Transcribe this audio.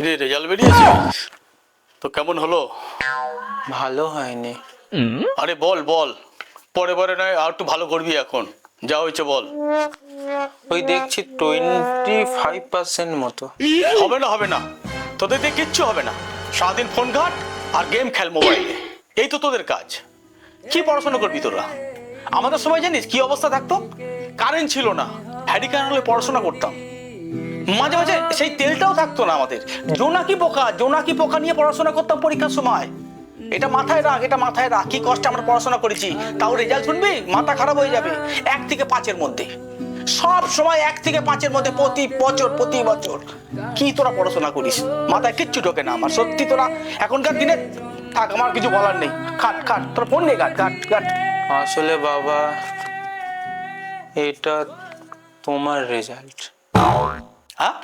রে রেজাল্ট বেরিয়েছে তো কেমন হলো? ভালো হয়নি। আরে বল বল, পরে পরে নয় আর একটু ভালো করবি। এখন যা হয়েছে বল। ওই দেখছি 25% মতো। হবে না হবে না, তোদের দিয়ে কিচ্ছু হবে না। সারাদিন ফোন ঘাট আর গেম খেল মোবাইলে, এই তো তোদের কাজ। কি পড়াশোনা করবি তোরা? আমাদের সময় জানিস কি অবস্থা থাকতো? কারেন্ট ছিল না, হ্যারিকেন হলে পড়াশোনা করতাম। মাঝে মাঝে সেই তেলটাও থাকতো না আমাদের। জোনাকি পোকা নিয়ে পড়াশোনা করতাম পরীক্ষার সময়। এটা মাথায় রাখ, এটা মাথায় রাখ, কি কষ্টে আমরা পড়াশোনা করেছি। তাও রেজাল্ট শুনবি মাথা খারাপ হয়ে যাবে। 1 থেকে 5-এর মধ্যে, সব সময় 1 থেকে 5-এর মধ্যে, প্রতি বছর। কি তোরা পড়াশোনা করিস, মাথায় কিচ্ছু ঢোকে না আমার। সত্যি তোরা এখনকার দিনে থাক, আমার কিছু বলার নেই। খাট খাট, তোরা ফোন নেই, ঘাট ঘাট ঘাট। আসলে বাবা, এটা তোমার রেজাল্ট। হ্যাঁ